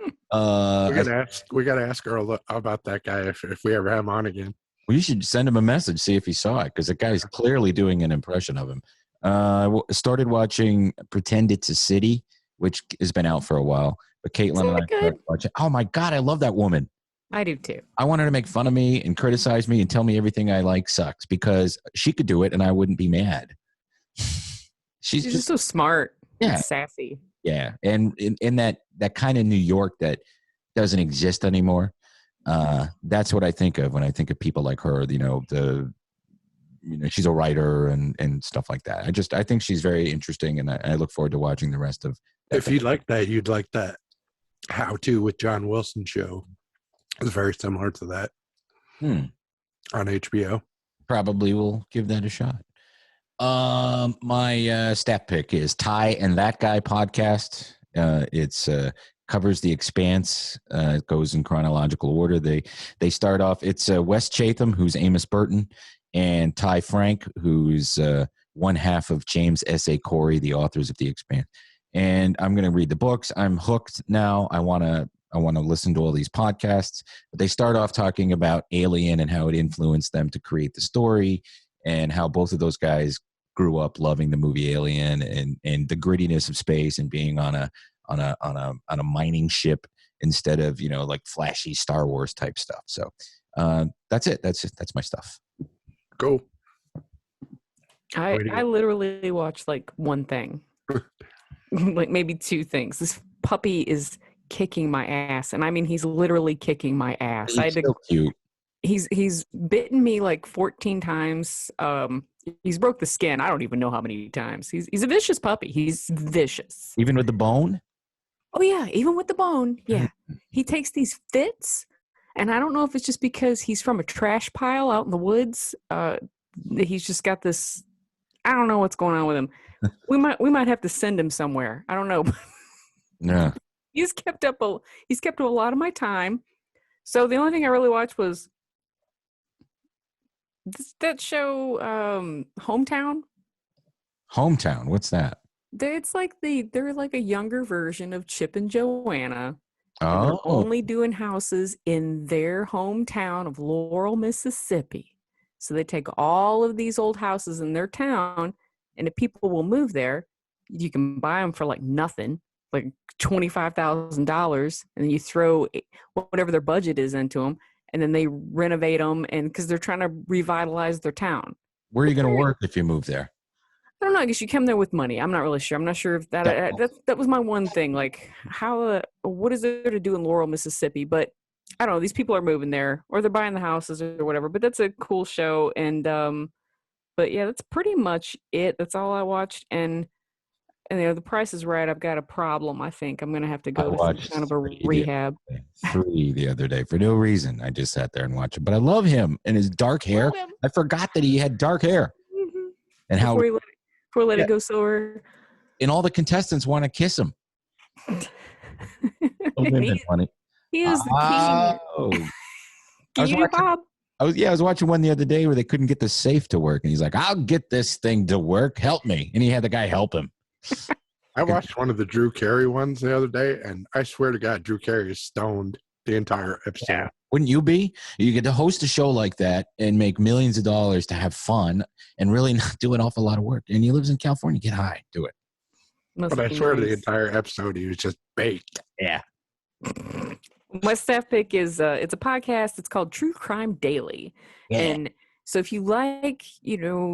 We gotta ask her about that guy if we ever have him on again. Well, you should send him a message, see if he saw it, because the guy's clearly doing an impression of him. Started watching Pretend It's a City, which has been out for a while, but Caitlin and I started watching. Oh my God, I love that woman. I do too. I want her to make fun of me and criticize me and tell me everything I like sucks, because she could do it and I wouldn't be mad. She's just so smart. Yeah. And sassy. Yeah. And in that kind of New York that doesn't exist anymore. That's what I think of when I think of people like her, she's a writer and stuff like that. I think she's very interesting, and I look forward to watching the rest of that. If you like that, you'd like that How To with John Wilson show. It's very similar to that on HBO. Probably will give that a shot. My stat pick is Ty and That Guy podcast. It's covers The Expanse. It goes in chronological order. They start off. It's Wes Chatham, who's Amos Burton, and Ty Frank, who's one half of James S.A. Corey, the authors of The Expanse. And I'm going to read the books. I'm hooked now. I want to listen to all these podcasts. But they start off talking about Alien and how it influenced them to create the story, and how both of those guys grew up loving the movie Alien and the grittiness of space and being on a mining ship instead of, like flashy Star Wars type stuff. So that's it. That's my stuff. Cool. I literally watched like one thing, like maybe two things. This puppy is kicking my ass, and I mean he's literally kicking my ass. I had He's to. so cute. He's bitten me like 14 times. He's broke the skin. I don't even know how many times. He's a vicious puppy. He's vicious. Even with the bone? Oh yeah, even with the bone. Yeah, he takes these fits, and I don't know if it's just because he's from a trash pile out in the woods. He's just got this. I don't know what's going on with him. We might have to send him somewhere. I don't know. Yeah. He's kept up a lot of my time. So the only thing I really watched was that show, Hometown. Hometown. What's that? It's like they're like a younger version of Chip and Joanna. And they're Oh, only doing houses in their hometown of Laurel, Mississippi. So they take all of these old houses in their town, and if people will move there, you can buy them for like nothing, like $25,000, and then you throw whatever their budget is into them, and then they renovate them, and because they're trying to revitalize their town. where are you going to work if you move there? I don't know. I guess you come there with money. I'm not really sure. I'm not sure if that was my one thing. Like, what is there to do in Laurel, Mississippi? But I don't know. These people are moving there, or they're buying the houses, or whatever. But that's a cool show. And but yeah, that's pretty much it. That's all I watched. And The Price is Right. I've got a problem. I think I'm gonna have to go to some kind of a rehab. 3 the other day for no reason. I just sat there and watched it. But I love him and his dark hair. I forgot that he had dark hair. Mm-hmm. And how Before we let it go sour. And all the contestants want to kiss him. He is the king. I was watching one the other day where they couldn't get the safe to work, and he's like, "I'll get this thing to work. Help me!" And he had the guy help him. I watched one of the Drew Carey ones the other day, and I swear to God, Drew Carey is stoned the entire episode. Yeah. Wouldn't you be? You get to host a show like that and make millions of dollars to have fun and really not do an awful lot of work. And he lives in California. Get high. Do it. Must But I be swear nice. the entire episode, he was just baked. Yeah. My staff pick is it's a podcast. It's called True Crime Daily. Yeah. And so if you like,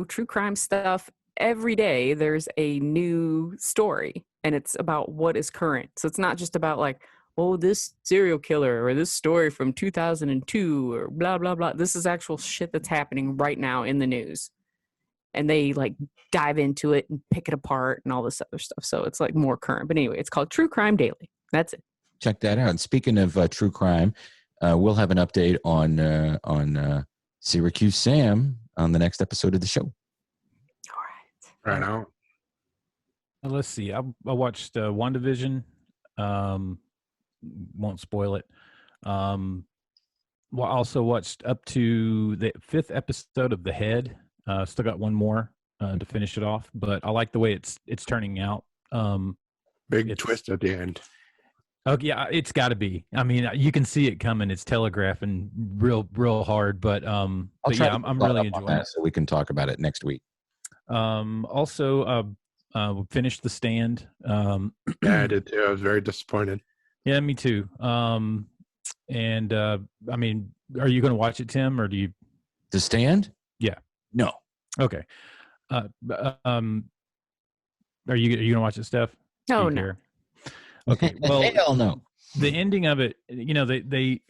true crime stuff, every day there's a new story, and it's about what is current. So it's not just about like, oh, this serial killer or this story from 2002 or blah, blah, blah. This is actual shit that's happening right now in the news. And they like dive into it and pick it apart and all this other stuff. So it's like more current. But anyway, it's called True Crime Daily. That's it. Check that out. And speaking of true crime, we'll have an update on Syracuse Sam on the next episode of the show. All right. Right on. Let's see. I watched WandaVision. Won't spoil it. Well, I also watched up to the 5th episode of The Head. Still got one more to finish it off, but I like the way it's turning out. Big twist at the end. Okay, yeah, it's got to be. I mean, you can see it coming. It's telegraphing real hard, but I'm really enjoying it. So we can talk about it next week. Also, we finished The Stand. Yeah, I did too. I was very disappointed. Yeah, me too. I mean, are you going to watch it, Tim, or do you? The Stand? Yeah. No. Okay. Are you going to watch it, Steph? No, no. Okay. Well, hell no. The ending of it, they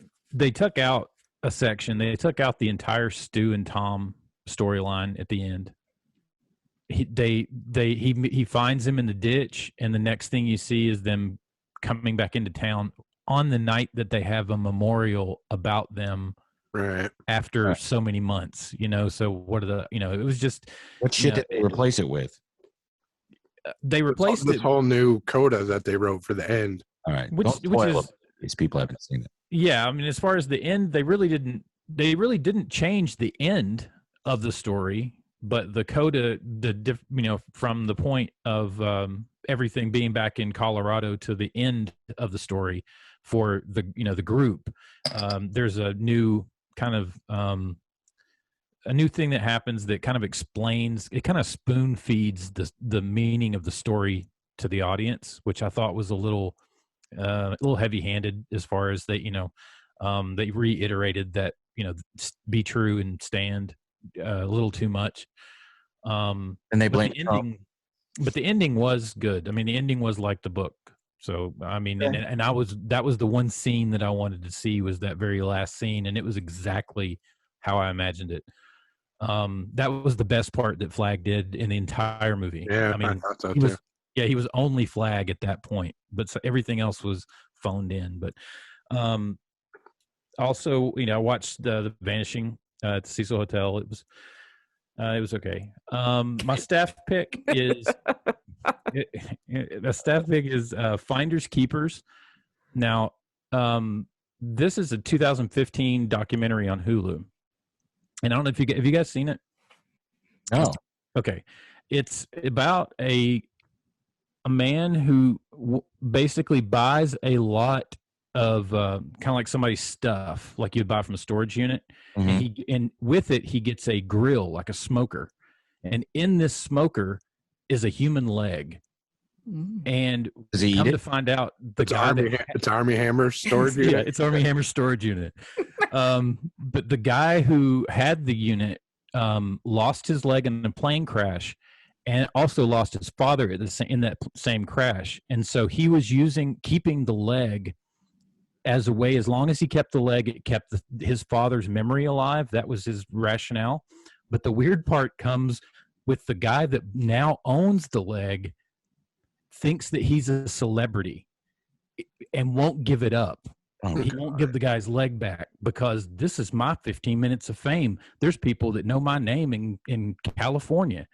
took out a section. They took out the entire Stu and Tom storyline at the end. He finds him in the ditch, and the next thing you see is them coming back into town on the night that they have a memorial about them. Right. After so many months, so what are the, it was just. What shit did they replace it with? They replaced this whole new coda that they wrote for the end. All right. Which spoil is, it. These people haven't seen it. Yeah. I mean, as far as the end, they really didn't change the end of the story, but the coda, from the point of everything being back in Colorado to the end of the story for the group, there's a new kind of, a new thing that happens that kind of explains, it kind of spoon feeds the meaning of the story to the audience, which I thought was a little heavy handed as far as they reiterated that, be true and stand a little too much. And they but blame the ending, but the ending was good. I mean, the ending was like the book. So I mean, and that was the one scene that I wanted to see, was that very last scene, and it was exactly how I imagined it. That was the best part that Flag did in the entire movie. Yeah, I mean, I thought so he too. was he was only Flag at that point, but so everything else was phoned in. But also, I watched the Vanishing at the Cecil Hotel. It was okay. My staff pick is Finders Keepers. Now, this is a 2015 documentary on Hulu, and I don't know if have you guys seen it? Oh, okay. It's about a man who basically buys a lot of kind of like somebody's stuff, like you'd buy from a storage unit, and with it he gets a grill, like a smoker, and in this smoker is a human leg. And does he eat come it? to find out, It's Army Hammer storage unit. Yeah, it's Army Hammer storage unit. But the guy who had the unit lost his leg in a plane crash, and also lost his father in that same crash. And so he was keeping the leg as a way, as long as he kept the leg, it kept his father's memory alive. That was his rationale. But the weird part comes with the guy that now owns the leg, thinks that he's a celebrity and won't give it up. He won't give the guy's leg back because this is my 15 minutes of fame. There's people that know my name in California.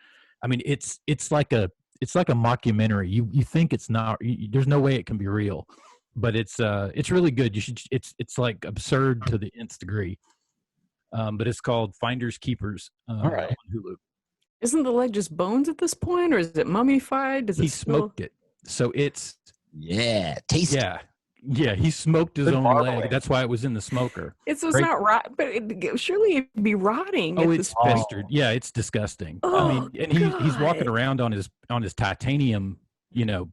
I mean, it's like a mockumentary. You think it's not, there's no way it can be real, but it's really good. It's like absurd to the nth degree. But it's called Finders Keepers All right. on Hulu. Isn't the leg just bones at this point, or is it mummified? He smoked it, so it's tasty. Yeah, he smoked his own leg. That's why it was in the smoker. It's not rot, but surely it'd be rotting. Oh, it's festered. Yeah, it's disgusting. Oh, I mean, and he's walking around on his titanium,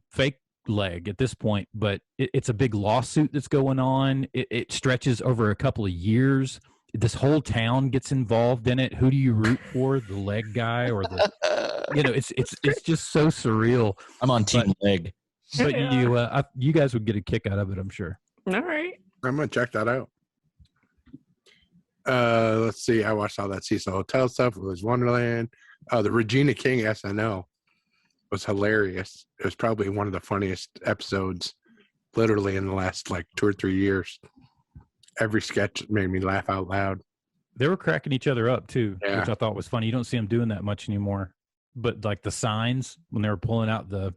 fake leg at this point. But it's a big lawsuit that's going on. It stretches over a couple of years. This whole town gets involved in it. Who do you root for? The leg guy or the? It's just so surreal. I'm on team leg. But you guys would get a kick out of it, I'm sure. All right. I'm gonna check that out. Let's see. I watched all that Cecil Hotel stuff. It was Wonderland. The Regina King SNL was hilarious. It was probably one of the funniest episodes, literally in the last 2 or 3 years. Every sketch made me laugh out loud. They were cracking each other up too, Yeah. which I thought was funny. You don't see them doing that much anymore. But like the signs when they were pulling out the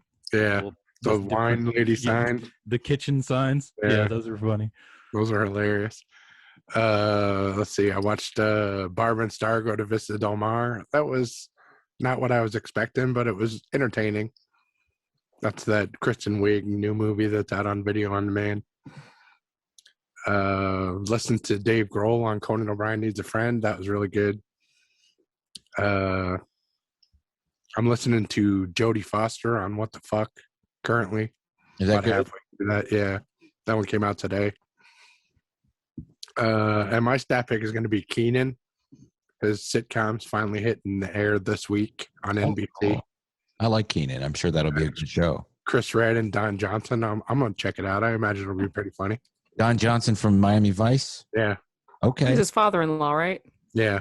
wine lady sign, the kitchen signs. Yeah, those are funny. Those are hilarious. Let's see. I watched Barb and Star go to Vista Del Mar. That was not what I was expecting, but it was entertaining. That's that Kristen Wiig new movie that's out on video on demand. Listened to Dave Grohl on Conan O'Brien Needs a Friend. That was really good. I'm listening to Jodie Foster on What the Fuck currently. Is that good? Halfway through that, yeah. That one came out today. And my stat pick is going to be Keenan. His sitcom's finally hitting the air this week on NBC. Cool. I like Keenan. I'm sure that'll be a good show. Chris Redd and Don Johnson. I'm going to check it out. I imagine it'll be pretty funny. Don Johnson from Miami Vice? Yeah. Okay. He's his father-in-law, right? Yeah.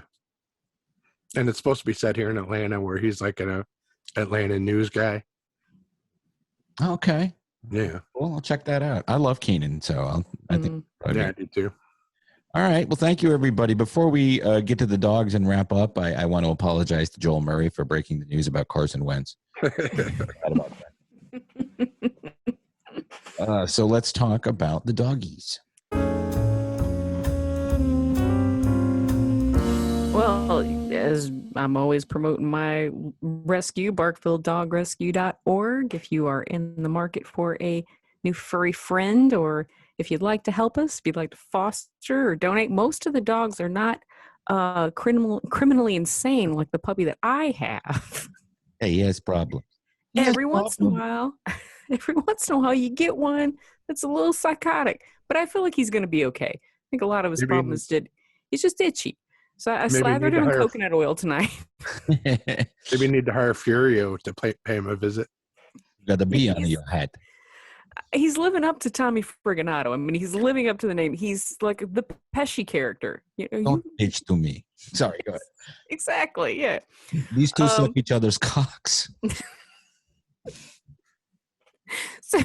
And it's supposed to be set here in Atlanta where he's like an Atlanta news guy. Okay. Yeah. Well, I'll check that out. I love Keenan, so I think. Yeah, I do too. All right. Well, thank you, everybody. Before we get to the dogs and wrap up, I want to apologize to Joel Murray for breaking the news about Carson Wentz. So let's talk about the doggies. Well, as I'm always promoting my rescue, barkvilledogrescue.org. If you are in the market for a new furry friend, or if you'd like to help us, if you'd like to foster or donate, most of the dogs are not criminally insane like the puppy that I have. Hey, he has problems. Every once in a while you get one that's a little psychotic, but I feel like he's going to be okay. I think a lot of his problem is he's just itchy. So I Maybe we slathered need to him in hire- coconut oil tonight. Maybe you need to hire Furio to pay him a visit. Got the bee on your hat. He's living up to Tommy Frigganato. I mean, he's living up to the name. He's like the Pesci character. You know, Don't pitch to me. Sorry, go ahead. exactly. Yeah. These two suck each other's cocks. So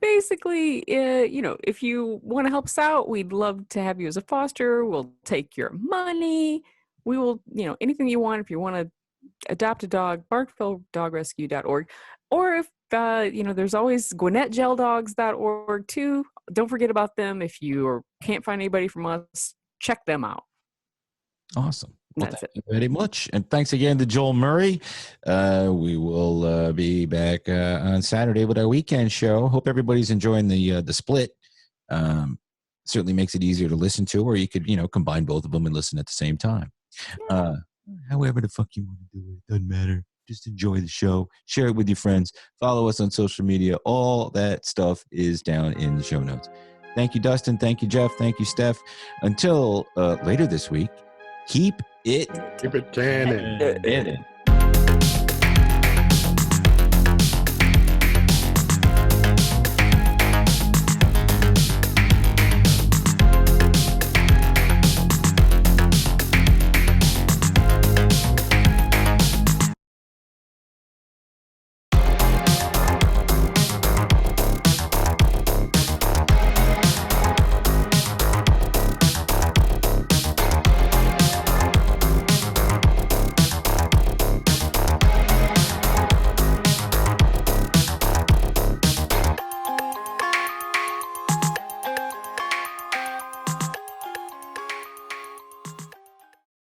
basically, you know, if you want to help us out, we'd love to have you as a foster. We'll take your money. We will, you know, anything you want. If you want to adopt a dog, barkfelldogrescue.org. Or if, you know, there's always GwinnettGelDogs.org too. Don't forget about them. If you can't find anybody from us, check them out. Awesome. Well, That's thank you very much. And thanks again to Joel Murray. We will be back on Saturday with our weekend show. Hope everybody's enjoying the split. Certainly makes it easier to listen to, or you could, you know, combine both of them and listen at the same time. However the fuck you want to do it, doesn't matter. Just enjoy the show. Share it with your friends. Follow us on social media. All that stuff is down in the show notes. Thank you, Dustin. Thank you, Jeff. Thank you, Steph. Until later this week, keep it Keep it canon. canon.